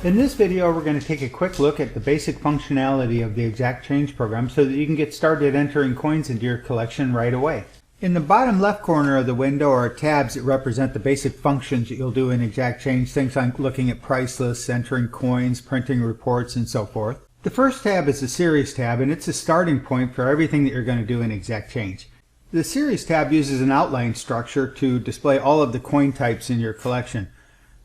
In this video, we're going to take a quick look at the basic functionality of the Exact Change program so that you can get started entering coins into your collection right away. In the bottom left corner of the window are tabs that represent the basic functions that you'll do in Exact Change, things like looking at price lists, entering coins, printing reports, and so forth. The first tab is the Series tab, and it's a starting point for everything that you're going to do in Exact Change. The Series tab uses an outline structure to display all of the coin types in your collection.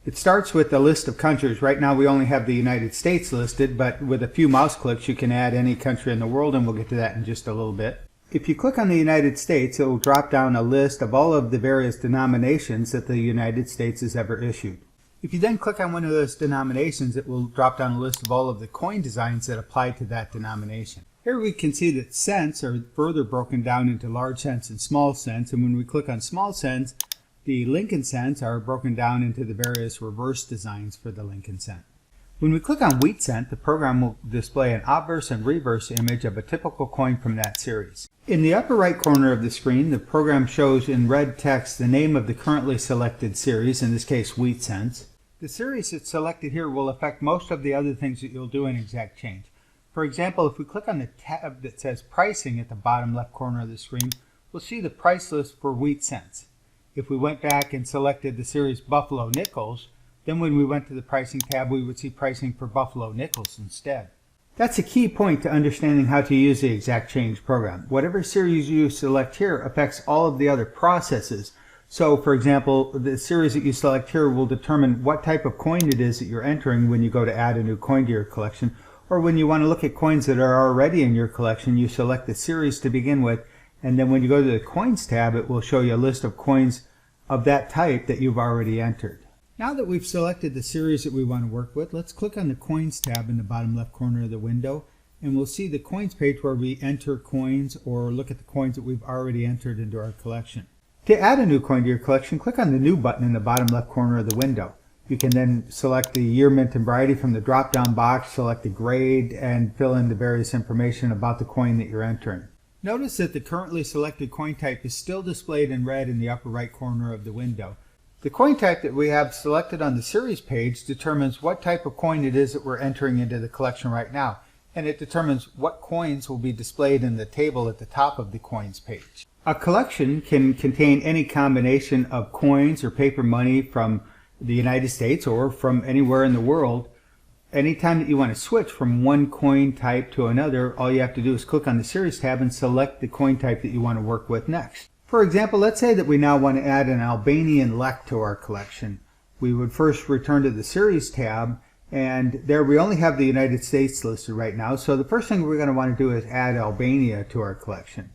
It starts with a list of countries. Right now we only have the United States listed, but with a few mouse clicks you can add any country in the world, and we'll get to that in just a little bit. If you click on the United States, it will drop down a list of all of the various denominations that the United States has ever issued. If you then click on one of those denominations, it will drop down a list of all of the coin designs that apply to that denomination. Here we can see that cents are further broken down into large cents and small cents, and when we click on small cents, the Lincoln cents are broken down into the various reverse designs for the Lincoln cent. When we click on wheat cent, the program will display an obverse and reverse image of a typical coin from that series. In the upper right corner of the screen, the program shows in red text the name of the currently selected series, in this case wheat cents. The series that's selected here will affect most of the other things that you'll do in Exact Change. For example, if we click on the tab that says pricing at the bottom left corner of the screen, we'll see the price list for wheat cents. If we went back and selected the series Buffalo Nickels, then when we went to the pricing tab, we would see pricing for Buffalo Nickels instead. That's a key point to understanding how to use the Exact Change program. Whatever series you select here affects all of the other processes. So, for example, the series that you select here will determine what type of coin it is that you're entering when you go to add a new coin to your collection. Or when you want to look at coins that are already in your collection, you select the series to begin with, and then when you go to the Coins tab, it will show you a list of coins of that type that you've already entered. Now that we've selected the series that we want to work with, let's click on the Coins tab in the bottom left corner of the window, and we'll see the Coins page where we enter coins or look at the coins that we've already entered into our collection. To add a new coin to your collection, click on the New button in the bottom left corner of the window. You can then select the year, mint, and variety from the drop-down box, select the grade, and fill in the various information about the coin that you're entering. Notice that the currently selected coin type is still displayed in red in the upper right corner of the window. The coin type that we have selected on the series page determines what type of coin it is that we're entering into the collection right now, and it determines what coins will be displayed in the table at the top of the coins page. A collection can contain any combination of coins or paper money from the United States or from anywhere in the world. Anytime that you want to switch from one coin type to another, all you have to do is click on the Series tab and select the coin type that you want to work with next. For example, let's say that we now want to add an Albanian lek to our collection. We would first return to the Series tab, and there we only have the United States listed right now, so the first thing we're going to want to do is add Albania to our collection.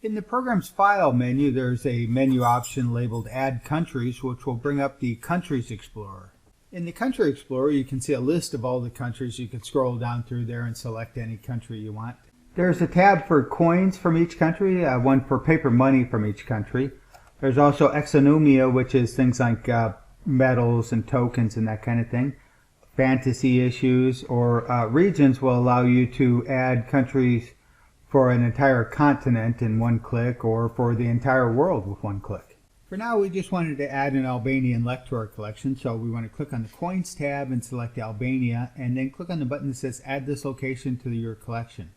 In the program's File menu, there's a menu option labeled Add Countries, which will bring up the Countries Explorer. In the Country Explorer, you can see a list of all the countries. You can scroll down through there and select any country you want. There's a tab for coins from each country, one for paper money from each country. There's also Exonomia, which is things like medals and tokens and that kind of thing. Fantasy issues or regions will allow you to add countries for an entire continent in one click, or for the entire world with one click. For now, we just wanted to add an Albanian lek to our collection, so we want to click on the Coins tab and select Albania, and then click on the button that says Add this location to your collection.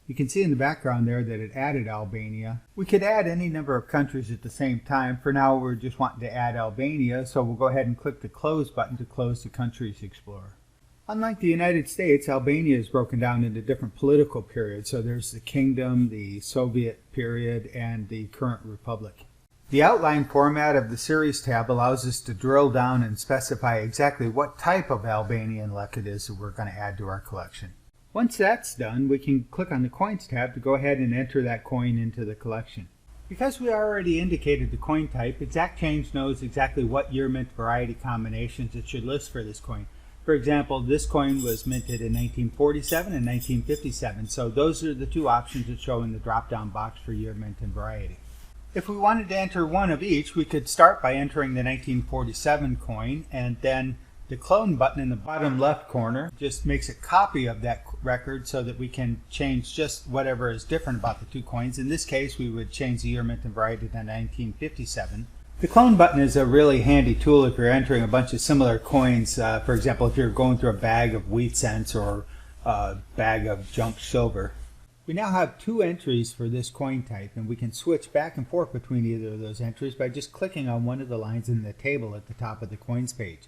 You can see in the background there that it added Albania. We could add any number of countries at the same time. For now, we're just wanting to add Albania, so we'll go ahead and click the Close button to close the Countries Explorer. Unlike the United States, Albania is broken down into different political periods. So there's the kingdom, the Soviet period, and the current republic. The outline format of the Series tab allows us to drill down and specify exactly what type of Albanian lek it is that we're going to add to our collection. Once that's done, we can click on the Coins tab to go ahead and enter that coin into the collection. Because we already indicated the coin type, Exact Change knows exactly what year, mint, variety combinations it should list for this coin. For example, this coin was minted in 1947 and 1957, so those are the two options that show in the drop-down box for year, mint, and variety. If we wanted to enter one of each, we could start by entering the 1947 coin, and then the Clone button in the bottom left corner just makes a copy of that record so that we can change just whatever is different about the two coins. In this case, we would change the year, mint, and variety to 1957. The clone button is a really handy tool if you're entering a bunch of similar coins. For example, if you're going through a bag of wheat cents or a bag of junk silver. We now have two entries for this coin type, and we can switch back and forth between either of those entries by just clicking on one of the lines in the table at the top of the coins page.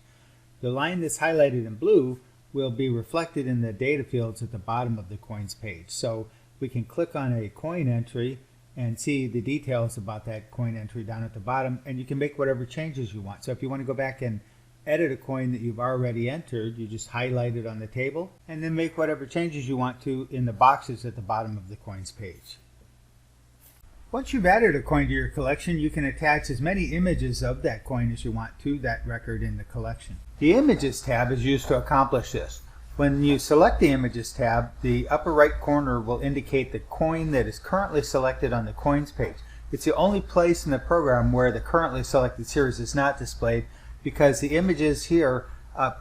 The line that's highlighted in blue will be reflected in the data fields at the bottom of the coins page. So we can click on a coin entry and see the details about that coin entry down at the bottom, and you can make whatever changes you want. So if you want to go back and edit a coin that you've already entered, you just highlight it on the table and then make whatever changes you want to in the boxes at the bottom of the coins page. Once you've added a coin to your collection, you can attach as many images of that coin as you want to that record in the collection. The Images tab is used to accomplish this. When you select the Images tab, the upper right corner will indicate the coin that is currently selected on the coins page. It's the only place in the program where the currently selected series is not displayed, because the images here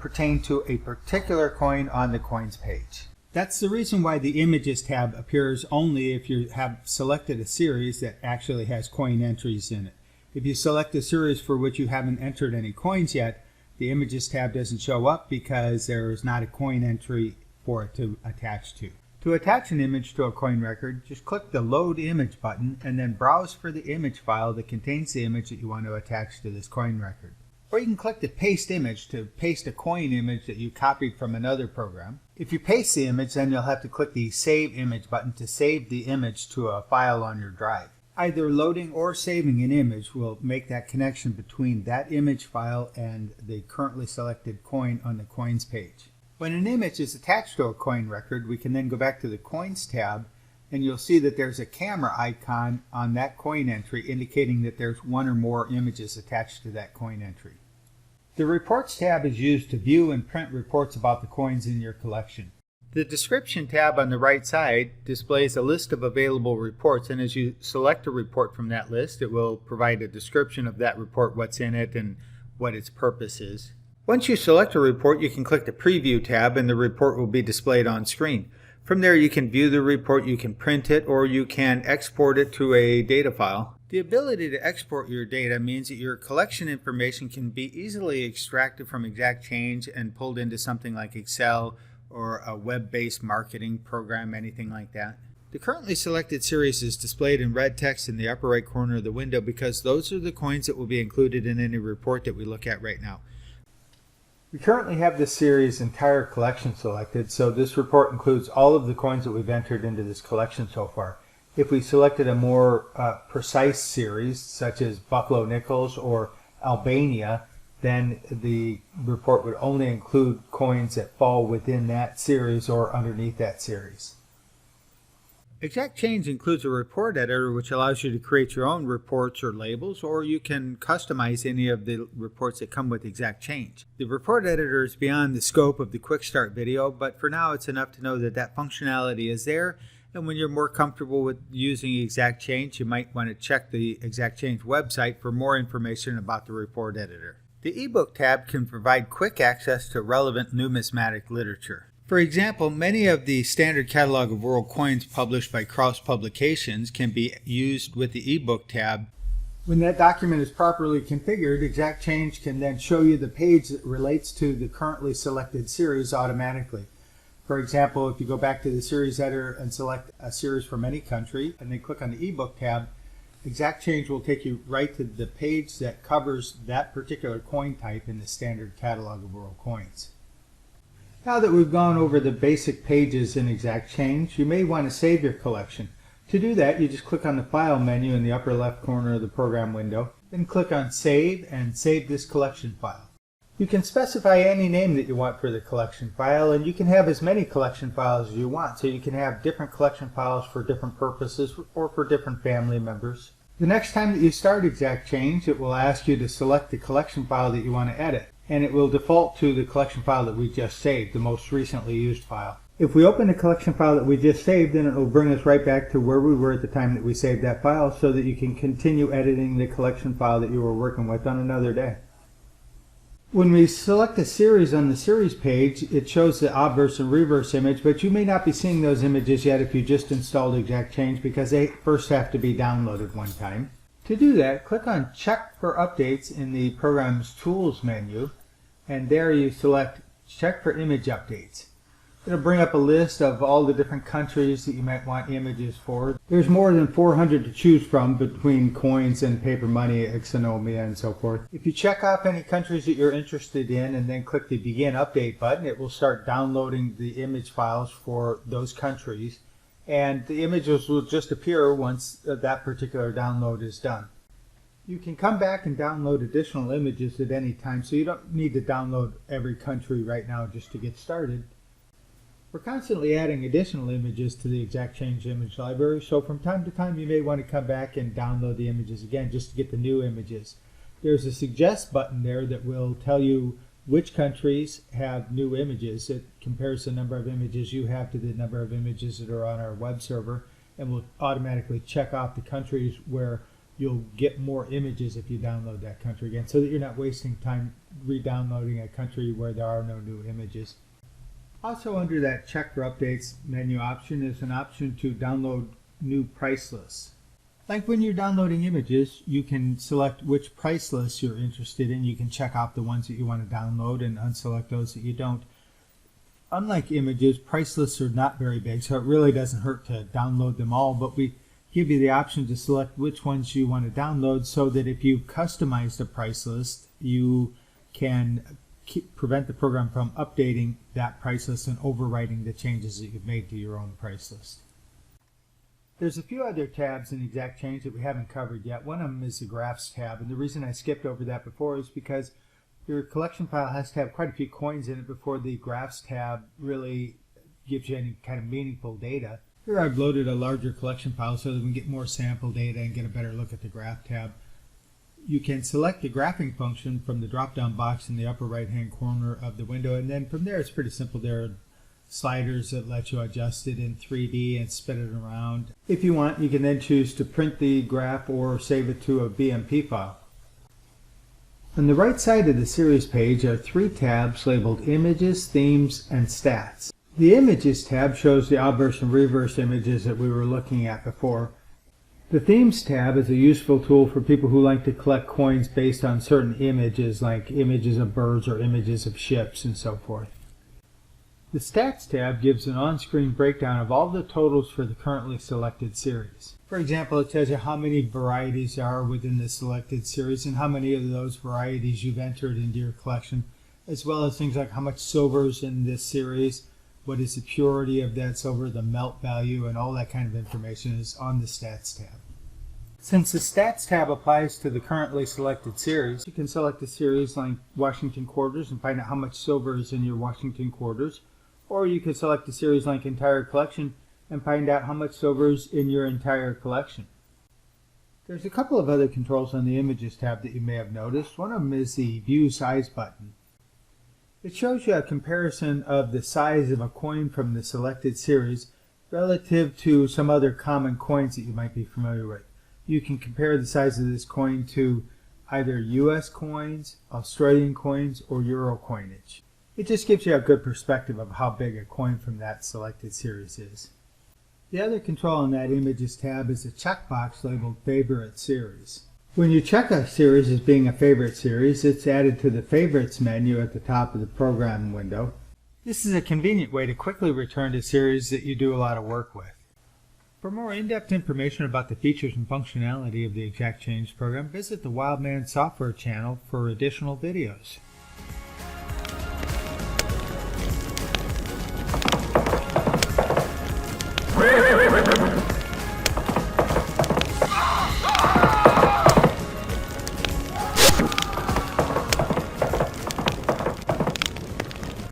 pertain to a particular coin on the coins page. That's the reason why the Images tab appears only if you have selected a series that actually has coin entries in it. If you select a series for which you haven't entered any coins yet, the Images tab doesn't show up because there is not a coin entry for it to attach to. To attach an image to a coin record, just click the Load Image button and then browse for the image file that contains the image that you want to attach to this coin record. Or you can click the Paste Image to paste a coin image that you copied from another program. If you paste the image, then you'll have to click the Save Image button to save the image to a file on your drive. Either loading or saving an image will make that connection between that image file and the currently selected coin on the coins page. When an image is attached to a coin record, we can then go back to the Coins tab, and you'll see that there's a camera icon on that coin entry indicating that there's one or more images attached to that coin entry. The Reports tab is used to view and print reports about the coins in your collection. The Description tab on the right side displays a list of available reports, and as you select a report from that list, it will provide a description of that report, what's in it, and what its purpose is. Once you select a report, you can click the Preview tab and the report will be displayed on screen. From there you can view the report, you can print it, or you can export it to a data file. The ability to export your data means that your collection information can be easily extracted from ExactChange and pulled into something like Excel or a web-based marketing program, anything like that. The currently selected series is displayed in red text in the upper right corner of the window because those are the coins that will be included in any report that we look at right now. We currently have this series' entire collection selected, so this report includes all of the coins that we've entered into this collection so far. If we selected a more precise series, such as Buffalo Nickels or Albania, then the report would only include coins that fall within that series or underneath that series. ExactChange includes a report editor which allows you to create your own reports or labels, or you can customize any of the reports that come with ExactChange. The report editor is beyond the scope of the Quick Start video, but for now it's enough to know that that functionality is there, and when you're more comfortable with using ExactChange, you might want to check the ExactChange website for more information about the report editor. The eBook tab can provide quick access to relevant numismatic literature. For example, many of the standard catalog of world coins published by Kraus Publications can be used with the eBook tab. When that document is properly configured, ExactChange can then show you the page that relates to the currently selected series automatically. For example, if you go back to the series editor and select a series from any country and then click on the eBook tab, ExactChange will take you right to the page that covers that particular coin type in the standard catalog of world coins. Now that we've gone over the basic pages in ExactChange, you may want to save your collection. To do that, you just click on the File menu in the upper left corner of the program window, then click on Save and save this collection file. You can specify any name that you want for the collection file, and you can have as many collection files as you want, so you can have different collection files for different purposes or for different family members. The next time that you start ExactChange, it will ask you to select the collection file that you want to edit, and it will default to the collection file that we just saved, the most recently used file. If we open the collection file that we just saved, then it will bring us right back to where we were at the time that we saved that file, so that you can continue editing the collection file that you were working with on another day. When we select a series on the series page, it shows the obverse and reverse image, but you may not be seeing those images yet if you just installed ExactChange because they first have to be downloaded one time. To do that, click on Check for Updates in the program's Tools menu, and there you select Check for Image Updates. It'll bring up a list of all the different countries that you might want images for. There's more than 400 to choose from between coins and paper money, Exonomia, and so forth. If you check off any countries that you're interested in and then click the Begin Update button, it will start downloading the image files for those countries, and the images will just appear once that particular download is done. You can come back and download additional images at any time, so you don't need to download every country right now just to get started. We're constantly adding additional images to the ExactChange image library, so from time to time you may want to come back and download the images again just to get the new images. There's a Suggest button there that will tell you which countries have new images. It compares the number of images you have to the number of images that are on our web server, and will automatically check off the countries where you'll get more images if you download that country again, so that you're not wasting time re-downloading a country where there are no new images. Also under that Check for Updates menu option is an option to download new price lists. Like when you're downloading images, you can select which price lists you're interested in. You can check off the ones that you want to download and unselect those that you don't. Unlike images, price lists are not very big, so it really doesn't hurt to download them all, but we give you the option to select which ones you want to download so that if you customize the price list, you can prevent the program from updating that price list and overwriting the changes that you've made to your own price list. There's a few other tabs in ExactChange that we haven't covered yet. One of them is the Graphs tab, and the reason I skipped over that before is because your collection file has to have quite a few coins in it before the Graphs tab really gives you any kind of meaningful data. Here I've loaded a larger collection file so that we can get more sample data and get a better look at the Graph tab. You can select the graphing function from the drop-down box in the upper right-hand corner of the window, and then from there it's pretty simple. There are sliders that let you adjust it in 3D and spin it around. If you want, you can then choose to print the graph or save it to a BMP file. On the right side of the series page are three tabs labeled Images, Themes, and Stats. The Images tab shows the obverse and reverse images that we were looking at before. The Themes tab is a useful tool for people who like to collect coins based on certain images, like images of birds or images of ships and so forth. The Stats tab gives an on-screen breakdown of all the totals for the currently selected series. For example, it tells you how many varieties there are within the selected series and how many of those varieties you've entered into your collection, as well as things like how much silver is in this series, what is the purity of that silver, the melt value, and all that kind of information is on the Stats tab. Since the Stats tab applies to the currently selected series, you can select a series like Washington Quarters and find out how much silver is in your Washington Quarters, or you could select a series like Entire Collection and find out how much silver is in your entire collection. There's a couple of other controls on the Images tab that you may have noticed. One of them is the View Size button. It shows you a comparison of the size of a coin from the selected series relative to some other common coins that you might be familiar with. You can compare the size of this coin to either US coins, Australian coins, or Euro coinage. It just gives you a good perspective of how big a coin from that selected series is. The other control on that Images tab is a checkbox labeled Favorite Series. When you check a series as being a favorite series, it's added to the Favorites menu at the top of the program window. This is a convenient way to quickly return to series that you do a lot of work with. For more in-depth information about the features and functionality of the ExactChange program, visit the Wildman Software channel for additional videos.